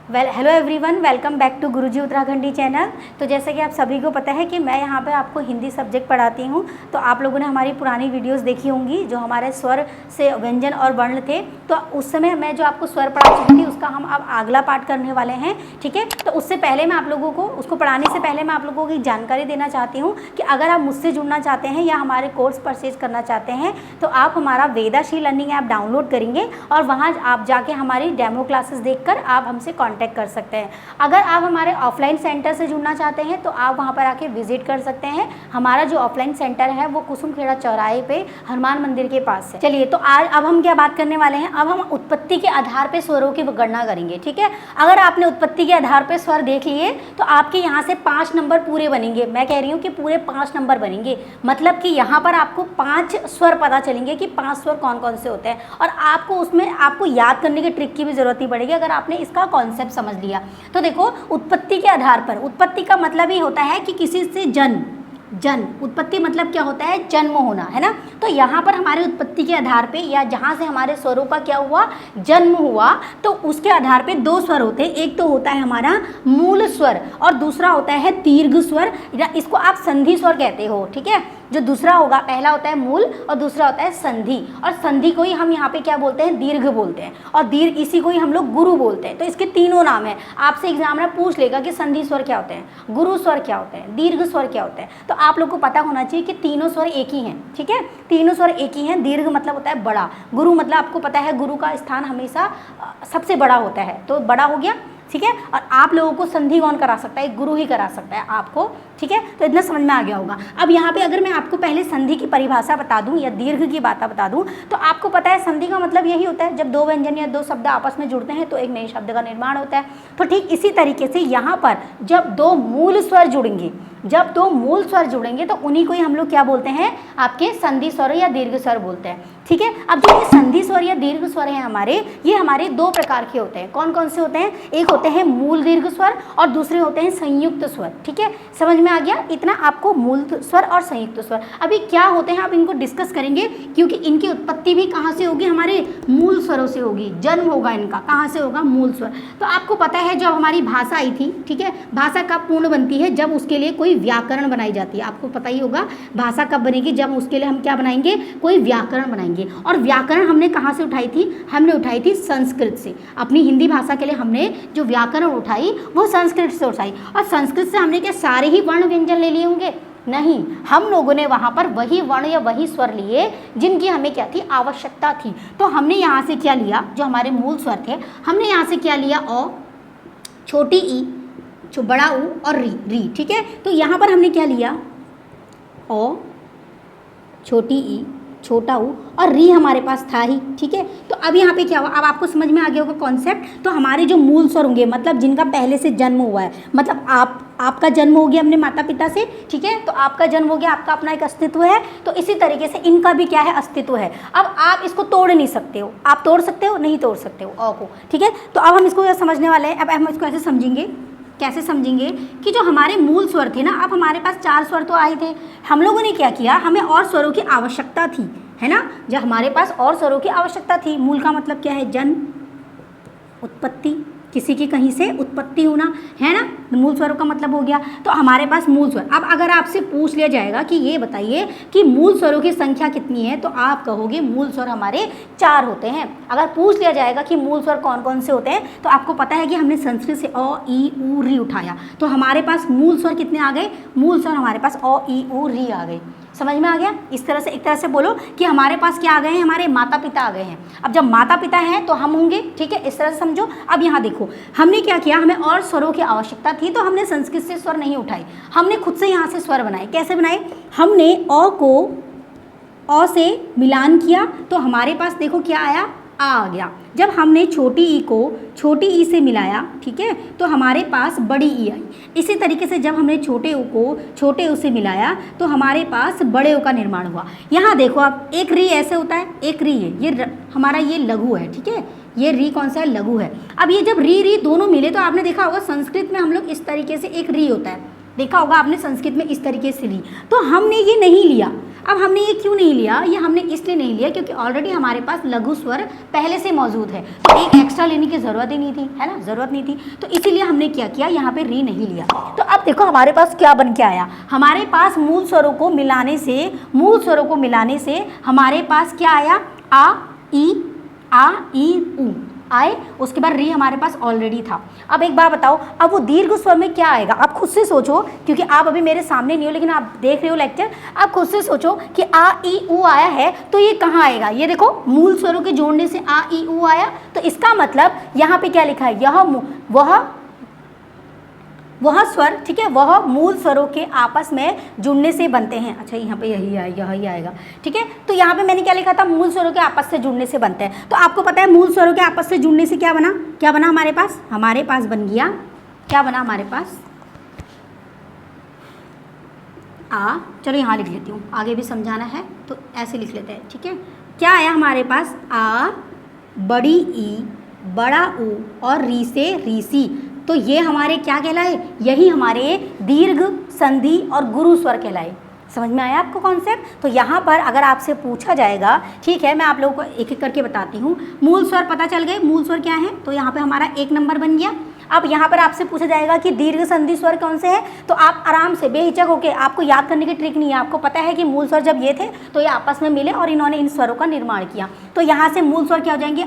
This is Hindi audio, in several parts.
Hello everyone, welcome back to Guruji Uttarakhandi channel. तो जैसे कि आप सभी को पता है कि मैं यहाँ पे आपको हिंदी सब्जेक्ट पढ़ाती हूँ। तो आप लोगों ने हमारी पुरानी वीडियोस देखी होंगी जो हमारे स्वर से व्यंजन और वर्ण थे। तो उस समय मैं जो आपको स्वर पढ़ा चुकी थी उसका हम अब अगला पार्ट करने वाले हैं, ठीक है। तो उससे पहले मैं आप लोगों को उसको पढ़ाने से पहले मैं आप लोगों की जानकारी देना चाहती हूँ कि अगर आप मुझसे जुड़ना चाहते हैं या हमारे कोर्स परचेज करना चाहते हैं तो आप हमारा वेदाश्री लर्निंग ऐप डाउनलोड करेंगे और वहाँ आप जाके हमारी डेमो क्लासेस देखकर आप हमसे कांटेक्ट कर सकते हैं। अगर आप हमारे ऑफलाइन सेंटर से जुड़ना चाहते हैं तो आप वहाँ पर आके विजिट कर सकते हैं। हमारा जो ऑफलाइन सेंटर है वो कुसुमखेड़ा चौराहे पे हनुमान मंदिर के पास है। चलिए, तो आज अब हम क्या बात करने वाले हैं, अब हम उत्पत्ति के आधार पे स्वरों की गणना करेंगे, ठीक है। अगर आपने उत्पत्ति के आधार पे स्वर देख लिए तो आपके यहाँ से 5 नंबर पूरे बनेंगे। मैं कह रही हूँ कि पूरे 5 नंबर बनेंगे, मतलब कि यहाँ पर आपको 5 स्वर पता चलेंगे कि 5 स्वर कौन कौन से होते हैं। और आपको उसमें आपको याद करने की ट्रिक की भी जरूरत नहीं पड़ेगी अगर आपने इसका कॉन्सेप्ट समझ लिया। तो देखो, उत्पत्ति के आधार पर, उत्पत्ति का मतलब ही होता है कि किसी से जन्म, उत्पत्ति मतलब क्या होता है, जन्म होना, है ना। तो यहाँ पर हमारे उत्पत्ति के आधार पे या जहाँ से हमारे स्वरों का क्या हुआ, जन्म हुआ, तो उसके आधार पे 2 स्वर होते हैं। एक तो होता है हमारा मूल स्वर और दूसरा होता है दीर्घ स्वर, या इसको आप संधि स्वर कहते हो, ठीक है। जो दूसरा होगा, पहला होता है मूल और दूसरा होता है संधि, और संधि को ही हम यहाँ पे क्या बोलते हैं, दीर्घ बोलते हैं, और दीर्घ इसी को ही हम लोग गुरु बोलते हैं। तो इसके तीनों नाम है। आपसे एग्जामिनर पूछ लेगा कि संधि स्वर क्या होते हैं, गुरु स्वर क्या होते हैं, दीर्घ स्वर क्या होते हैं। तो आप लोग को पता होना चाहिए कि तीनों स्वर एक ही हैं, ठीक है। तीनों स्वर एक ही हैं। दीर्घ मतलब होता है बड़ा, गुरु मतलब आपको पता है गुरु का स्थान हमेशा सबसे बड़ा होता है, तो बड़ा हो गया, ठीक है। और आप लोगों को संधि कौन करा सकता है, गुरु ही करा सकता है आपको, ठीक है। तो इतना समझ में आ गया होगा। अब यहाँ पे अगर मैं आपको पहले संधि की परिभाषा बता दूं या दीर्घ की बात बता दूं तो आपको पता है संधि का मतलब यही होता है जब 2 व्यंजन या 2 शब्द आपस में जुड़ते हैं तो एक नए शब्द का निर्माण होता है। तो ठीक इसी तरीके से यहाँ पर जब 2 मूल स्वर जुड़ेंगे, जब 2 मूल स्वर जुड़ेंगे तो उन्हीं को ही हम लोग क्या बोलते हैं, आपके संधि स्वर या दीर्घ स्वर बोलते हैं, ठीक है। अब जो ये संधि स्वर या दीर्घ स्वर हैं हमारे, ये हमारे 2 प्रकार के होते हैं। कौन कौन से होते हैं, एक होते हैं मूल दीर्घ स्वर और दूसरे होते हैं संयुक्त स्वर, ठीक है। समझ में आ गया इतना आपको, मूल स्वर और संयुक्त स्वर। अभी क्या होते हैं अब इनको डिस्कस करेंगे, क्योंकि इनकी उत्पत्ति भी कहाँ से होगी, हमारे मूल स्वरों से होगी। जन्म होगा इनका कहाँ से होगा, मूल स्वर। तो आपको पता है जब हमारी भाषा आई थी, ठीक है, भाषा कब पूर्ण बनती है, जब उसके लिए कोई व्याकरण बनाई जाती है। आपको पता ही होगा भाषा कब बनेगी, जब उसके लिए हम क्या बनाएंगे, कोई व्याकरण बनाएंगे। और व्याकरण हमने कहाँ से उठाई थी, हमने उठाई थी संस्कृत से। अपनी हिंदी भाषा के लिए हमने जो व्याकरण उठाई वो संस्कृत से उठाई। और संस्कृत से हमने क्या सारे ही वर्ण व्यंजन ले लिए होंगे, नहीं, हम लोगों ने वहाँ पर वही वर्ण या वही स्वर लिए जिनकी हमें क्या थी, आवश्यकता थी। तो हमने यहाँ से क्या लिया, जो हमारे मूल स्वर थे, हमने यहाँ से क्या लिया, अ, छोटी ई, जो बड़ा ऊ और री, ठीक है। तो यहाँ पर हमने क्या लिया, अ, छोटी ई, छोटा ऊ और री हमारे पास था ही, ठीक है। तो अब यहाँ पे क्या हुआ, अब आपको समझ में आ गया होगा कॉन्सेप्ट। तो हमारे जो मूल स्वर होंगे, मतलब जिनका पहले से जन्म हुआ है, मतलब आपका जन्म हो गया अपने माता पिता से, ठीक है, तो आपका जन्म हो गया, आपका अपना एक अस्तित्व है। तो इसी तरीके से इनका भी क्या है, अस्तित्व है। अब आप इसको तोड़ नहीं सकते हो, आप तोड़ सकते हो, नहीं तोड़ सकते हो अ को, ठीक है। तो अब हम इसको समझने वाले हैं। अब हम इसको ऐसे समझेंगे, कैसे समझेंगे कि जो हमारे मूल स्वर थे ना, अब हमारे पास 4 स्वर तो आए थे, हम लोगों ने क्या किया, हमें और स्वरों की आवश्यकता थी, है ना। जब हमारे पास और स्वरों की आवश्यकता थी, मूल का मतलब क्या है, जन्म, उत्पत्ति, किसी की कहीं से उत्पत्ति होना, है ना, मूल स्वरों का मतलब हो गया। तो हमारे पास मूल स्वर। अब अगर आपसे पूछ लिया जाएगा कि ये बताइए कि मूल स्वरों की संख्या कितनी है, तो आप कहोगे मूल स्वर हमारे 4 होते हैं। अगर पूछ लिया जाएगा कि मूल स्वर कौन कौन से होते हैं, तो आपको पता है कि हमने संस्कृत से अ, ई, उ, री उठाया, तो हमारे पास मूल स्वर कितने आ गए, मूल स्वर हमारे पास अ, ई, उ, री आ गए। समझ में आ गया। इस तरह से, एक तरह से बोलो कि हमारे पास क्या आ गए हैं, हमारे माता पिता आ गए हैं। अब जब माता पिता हैं तो हम होंगे, ठीक है, इस तरह से समझो। अब यहाँ देखो, हमने क्या किया, हमें और स्वरों की आवश्यकता थी तो हमने संस्कृत से स्वर नहीं उठाए, हमने खुद से यहाँ से स्वर बनाए। कैसे बनाए, हमने अ को अ से मिलान किया तो हमारे पास देखो क्या आया, आ गया। जब हमने छोटी ई को छोटी ई से मिलाया, ठीक है, तो हमारे पास बड़ी ई आई। इसी तरीके से जब हमने छोटे ऊ को छोटे ऊ से मिलाया तो हमारे पास बड़े ऊ का निर्माण हुआ। यहाँ देखो आप, एक री ऐसे होता है, एक री है, ये हमारा ये लघु है, ठीक है, ये री कौन सा है, लघु है। अब ये जब री दोनों मिले तो आपने देखा होगा संस्कृत में हम लोग इस तरीके से एक री होता है, देखा होगा आपने संस्कृत में इस तरीके से ली। तो हमने ये नहीं लिया, अब हमने ये क्यों नहीं लिया, ये हमने इसलिए नहीं लिया क्योंकि ऑलरेडी हमारे पास लघु स्वर पहले से मौजूद है, तो एक एक्स्ट्रा लेने की ज़रूरत ही नहीं थी, है ना, ज़रूरत नहीं थी। तो इसीलिए हमने क्या किया, यहाँ पे री नहीं लिया। तो अब देखो हमारे पास क्या बन के आया, हमारे पास मूल स्वरों को मिलाने से हमारे पास क्या आया, आ ई उ आए, उसके बाद री हमारे पास ऑलरेडी था। अब एक बार बताओ, अब वो दीर्घ स्वर में क्या आएगा, आप खुद से सोचो, क्योंकि आप अभी मेरे सामने नहीं हो लेकिन आप देख रहे हो लेक्चर, आप खुद से सोचो कि आ ई उ आया है तो ये कहाँ आएगा, ये देखो मूल स्वरों के जोड़ने से आ ई उ आया, तो इसका मतलब यहाँ पे क्या लिखा है, यह वह स्वर, ठीक है, वह मूल स्वरों के आपस में जुड़ने से बनते हैं। अच्छा यहाँ पे यही आएगा, ठीक है। तो यहाँ पे मैंने क्या लिखा था, मूल स्वरों के आपस से जुड़ने से बनते हैं। तो आपको पता है मूल स्वरों के आपस से जुड़ने से क्या बना हमारे पास बन गया, क्या बना हमारे पास, आ, चलो यहाँ लिख लेती हूँ, आगे भी समझाना है तो ऐसे लिख लेते हैं, ठीक है। क्या आया हमारे पास, आ, बड़ी ई, बड़ा ऊ और री से रीसी, तो ये हमारे क्या कहलाए, यही हमारे दीर्घ, संधि और गुरु स्वर कहलाए। समझ में आया आपको कॉन्सेप्ट। तो यहाँ पर अगर आपसे पूछा जाएगा, ठीक है, मैं आप लोगों को एक एक करके बताती हूँ। मूल स्वर पता चल गए, मूल स्वर क्या है, तो यहाँ पे हमारा 1 नंबर बन गया। अब यहाँ पर आपसे पूछा जाएगा कि दीर्घ संधि स्वर कौन से हैं, तो आप आराम से बेहिचक होकर, आपको याद करने की ट्रिक नहीं है, आपको पता है कि मूल स्वर जब ये थे तो ये आपस में मिले और इन्होंने इन स्वरों का निर्माण किया। तो यहाँ से मूल स्वर क्या हो जाएंगे,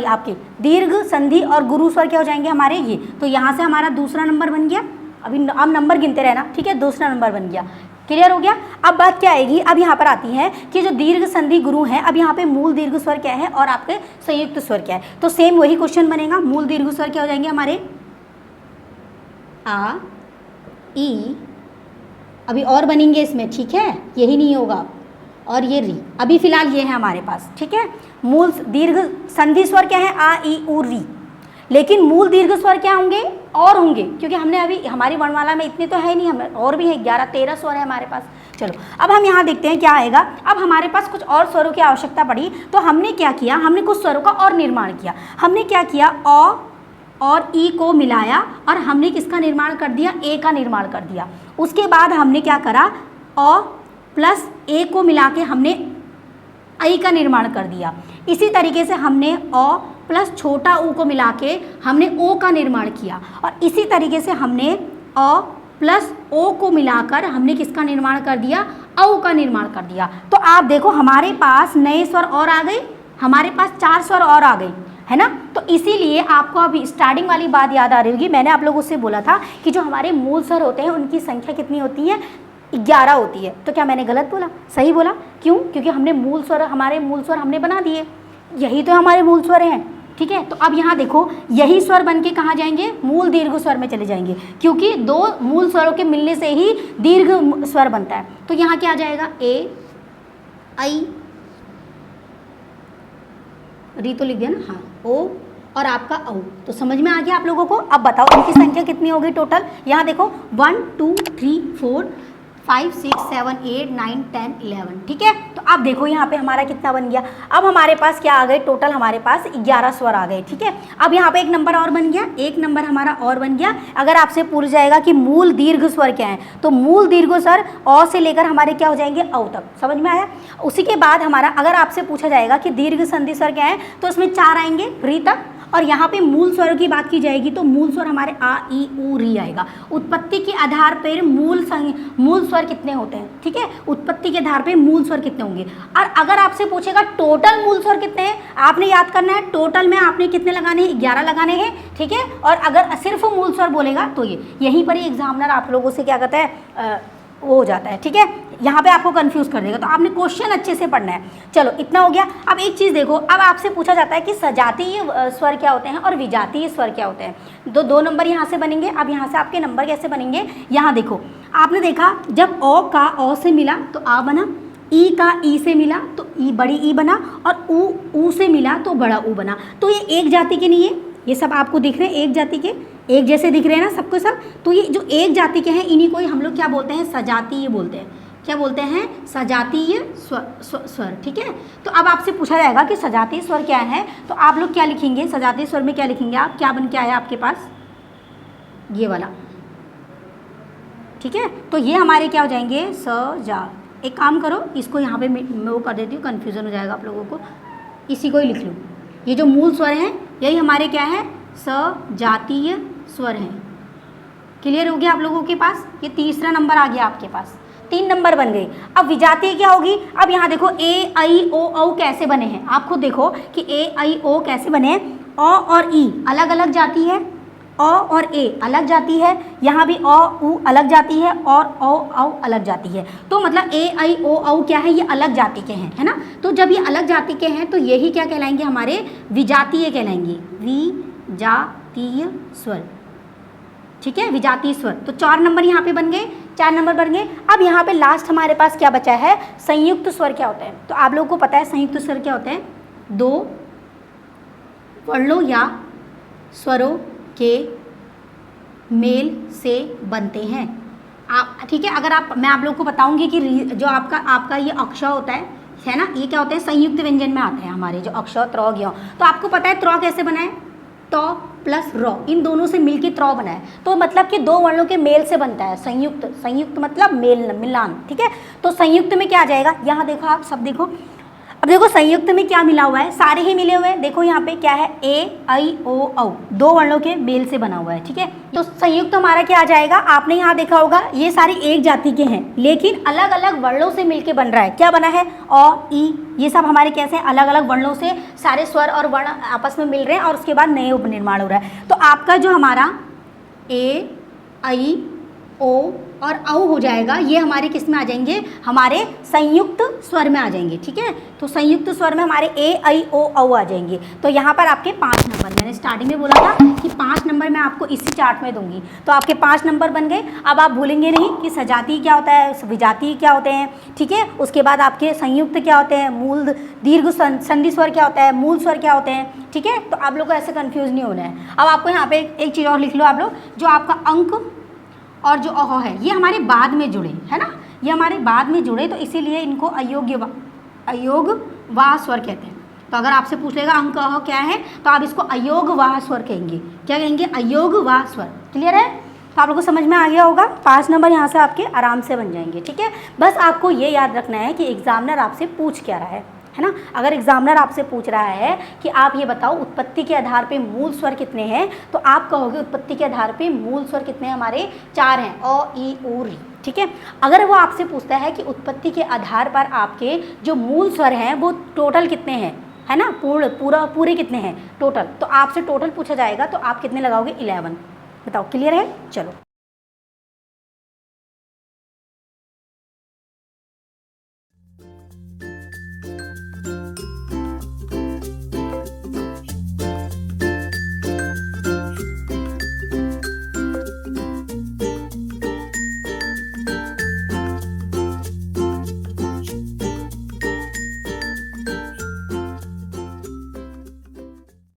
आपके दीर्घ, संधि और गुरु स्वर क्या हो जाएंगे हमारे ये। तो यहाँ से हमारा दूसरा नंबर बन गया। अभी आप नंबर गिनते रहना, ठीक है, दूसरा नंबर बन गया। क्लियर हो गया। अब बात क्या आएगी, अब यहाँ पर आती है कि जो दीर्घ संधि गुरु हैं, अब यहाँ पे मूल दीर्घ स्वर क्या है और आपके संयुक्त स्वर क्या है। तो सेम वही क्वेश्चन बनेगा, मूल दीर्घ स्वर क्या हो जाएंगे हमारे, आ ई, अभी और बनेंगे इसमें, ठीक है, यही नहीं होगा, और ये री, अभी फिलहाल ये है हमारे पास, ठीक है। मूल दीर्घ संधि स्वर क्या है, आ ई उ री, लेकिन मूल दीर्घ स्वर क्या होंगे, और होंगे, क्योंकि हमने अभी हमारी वर्णमाला में इतने तो है नहीं, हमें और भी है 11-13 स्वर है हमारे पास। चलो अब हम यहाँ देखते हैं क्या आएगा। अब हमारे पास कुछ और स्वरों की आवश्यकता पड़ी, तो हमने क्या किया, हमने कुछ स्वरों का और निर्माण किया। हमने क्या किया, अ और ई को मिलाया और हमने किसका निर्माण कर दिया, ए का निर्माण कर दिया। उसके बाद हमने क्या करा, अ प्लस ए को मिला के हमने आई का निर्माण कर दिया। इसी तरीके से हमने अ प्लस छोटा ऊ को मिला के हमने ओ का निर्माण किया, और इसी तरीके से हमने अ प्लस ओ को मिलाकर हमने किसका निर्माण कर दिया, औ का निर्माण कर दिया। तो आप देखो हमारे पास नए स्वर और आ गए, हमारे पास 4 स्वर और आ गए, है ना। तो इसीलिए आपको अभी स्टार्टिंग वाली बात याद आ रही होगी, मैंने आप लोगों से बोला था कि जो हमारे मूल स्वर होते हैं उनकी संख्या कितनी होती है, 11 होती है। तो क्या मैंने गलत बोला, सही बोला, क्यों, क्योंकि हमने हमारे मूल स्वर हमने बना दिए, यही तो हमारे मूल स्वर हैं, ठीक है। तो अब यहाँ देखो यही स्वर बन के कहाँ जाएंगे, मूल दीर्घ स्वर में चले जाएंगे, क्योंकि 2 मूल स्वरों के मिलने से ही दीर्घ स्वर बनता है। तो यहाँ क्या आ जाएगा, ए आई, री तो लिख दिया ना, हाँ, ओ और आपका औ। तो समझ में आ गया आप लोगों को। अब बताओ इनकी संख्या कितनी होगी टोटल, यहाँ देखो 1 2 3 4 5 6 7 8 9 10 11, ठीक है। तो अब देखो यहाँ पे हमारा कितना बन गया, अब हमारे पास क्या आ गए, टोटल हमारे पास 11 स्वर आ गए, ठीक है। अब यहाँ पे एक नंबर और बन गया, एक नंबर हमारा और बन गया। अगर आपसे पूछ जाएगा कि मूल दीर्घ स्वर क्या है, तो मूल दीर्घ स्वर अ से लेकर हमारे क्या हो जाएंगे, औ तक। समझ में आया। उसी के बाद हमारा अगर आपसे पूछा जाएगा कि दीर्घ संधि स्वर क्या है, तो इसमें 4 आएंगे, री तक। और यहाँ पे मूल स्वरों की बात की जाएगी तो मूल स्वर हमारे आ ई उ री आएगा। उत्पत्ति के आधार पर मूल स्वर कितने होते हैं, ठीक है, उत्पत्ति के आधार पे मूल स्वर कितने होंगे। और अगर आपसे पूछेगा टोटल मूल स्वर कितने हैं, आपने याद करना है, टोटल में आपने कितने लगाने हैं, 11 लगाने हैं, ठीक है। और अगर सिर्फ मूल स्वर बोलेगा तो ये यहीं पर ही एग्जामिनर आप लोगों से क्या कहता है, वो हो जाता है, ठीक है, यहाँ पे आपको कंफ्यूज कर देगा। तो आपने क्वेश्चन अच्छे से पढ़ना है। चलो इतना हो गया। अब एक चीज़ देखो, अब आपसे पूछा जाता है कि सजातीय स्वर क्या होते हैं और विजातीय स्वर क्या होते हैं। 2 नंबर यहाँ से बनेंगे। अब यहाँ से आपके नंबर कैसे बनेंगे, यहाँ देखो, आपने देखा जब ओ का ओ से मिला तो आ बना, ई का ई से मिला तो ई बड़ी ई बना, और ऊ से मिला तो बड़ा ऊ बना। तो ये एक जाति के नहीं है, ये सब आपको दिख रहे हैं एक जाति के, एक जैसे दिख रहे हैं ना सबको सब। तो ये जो एक जाति के हैं इन्हीं को ही हम लोग क्या बोलते हैं, सजातीय बोलते हैं। क्या बोलते हैं, सजातीय स्वर, ठीक है। तो अब आपसे पूछा जाएगा कि सजातीय स्वर क्या है, तो आप लोग क्या लिखेंगे, सजातीय स्वर में क्या लिखेंगे आप, क्या बन के आया आपके पास, ये वाला, ठीक है। तो ये हमारे क्या हो जाएंगे, स जा, एक काम करो, इसको यहाँ पे मैं वो कर देती हूँ, कन्फ्यूज़न हो जाएगा आप लोगों को, इसी को ही लिख लो। ये जो मूल स्वर हैं यही हमारे क्या है, सजातीय स्वर हैं। क्लियर हो गया आप लोगों के पास? ये तीसरा नंबर आ गया आपके पास, 3 नंबर बन गए। अब विजातीय क्या होगी? अब यहाँ देखो ए आई ओ औ कैसे बने हैं, आप खुद देखो कि ए आई ओ कैसे बने हैं। अ और ई अलग अलग जाती है, अ और ए अलग जाती है, यहाँ भी अ उ अलग जाती है और औ औ अलग जाती है। तो मतलब ए आई ओ औ क्या है, ये अलग जाति के हैं, है ना। तो जब ये अलग जाति के हैं तो यही क्या कहलाएंगे, हमारे विजातीय कहलाएंगे, विजातीय स्वर। ठीक है, विजातीय स्वर। तो 4 नंबर यहाँ पे बन गए, 4 नंबर बन गए। अब यहाँ पे लास्ट हमारे पास क्या बचा है, संयुक्त स्वर क्या होता है। तो आप लोगों को पता है संयुक्त स्वर क्या होते हैं, 2 वर्णों या स्वरों के मेल से बनते हैं। आप ठीक है, अगर मैं आप लोग को बताऊंगी कि जो आपका ये अक्षर होता है ना, ये क्या होता है, संयुक्त व्यंजन में आते हैं हमारे जो अक्षर त्र ज्ञ। तो आपको पता है त्र कैसे बना है, त प्लस र, इन दोनों से मिलकर त्र बना है। तो मतलब कि 2 वर्णों के मेल से बनता है संयुक्त। संयुक्त मतलब मेल, मिलान। ठीक है, तो संयुक्त में क्या आ जाएगा, यहाँ देखो आप सब देखो, अब देखो संयुक्त में क्या मिला हुआ है, सारे ही मिले हुए हैं। देखो यहाँ पे क्या है, ए आई ओ औ, 2 वर्णों के मेल से बना हुआ है। ठीक है, तो संयुक्त हमारा क्या आ जाएगा, आपने यहाँ देखा होगा ये सारी एक जाति के हैं लेकिन अलग अलग वर्णों से मिलके बन रहा है। क्या बना है, अ ई, ये सब हमारे कैसे अलग अलग वर्णों से सारे स्वर और वर्ण आपस में मिल रहे हैं और उसके बाद नए उपनिर्माण हो रहा है। तो आपका जो हमारा ए आई ओ और औ हो जाएगा, ये हमारे किस में आ जाएंगे, हमारे संयुक्त स्वर में आ जाएंगे। ठीक है, तो संयुक्त स्वर में हमारे ए आई ओ औ आ जाएंगे। तो यहाँ पर आपके 5 नंबर, मैंने स्टार्टिंग में बोला था कि 5 नंबर मैं आपको इसी चार्ट में दूंगी, तो आपके 5 नंबर बन गए। अब आप भूलेंगे नहीं कि सजातीय क्या होता है, विजातीय क्या होते हैं। ठीक है, उसके बाद आपके संयुक्त क्या होते हैं, मूल दीर्घ संधि स्वर क्या होता है, मूल स्वर क्या होते हैं। ठीक है, तो आप लोग को ऐसे कन्फ्यूज नहीं होना है। अब आपको यहाँ पे एक चीज़ और लिख लो आप लोग, जो आपका अंक और जो अह है ये हमारे बाद में जुड़े, है ना, ये हमारे बाद में जुड़े, तो इसीलिए इनको अयोग्य वाह स्वर कहते हैं। तो अगर आपसे पूछ लेगा अंक अह क्या है, तो आप इसको अयोग वाह स्वर कहेंगे। क्या कहेंगे, अयोग वाह स्वर। क्लियर है, तो आप लोगों को समझ में आ गया होगा। 5 नंबर यहाँ से आपके आराम से बन जाएंगे। ठीक है, बस आपको ये याद रखना है कि एग्जामिनर आपसे पूछ क्या रहा है ना। अगर एग्जामिनर आपसे पूछ रहा है कि आप ये बताओ उत्पत्ति के आधार पे मूल स्वर कितने हैं, तो आप कहोगे उत्पत्ति के आधार पे मूल स्वर कितने हैं, हमारे 4 हैं, अ ई उ री। ठीक है, अगर वो आपसे पूछता है कि उत्पत्ति के आधार पर आपके जो मूल स्वर हैं वो टोटल कितने हैं, है ना, पूरे कितने हैं टोटल, तो आपसे टोटल पूछा जाएगा तो आप कितने लगाओगे, 11। बताओ, क्लियर है। चलो।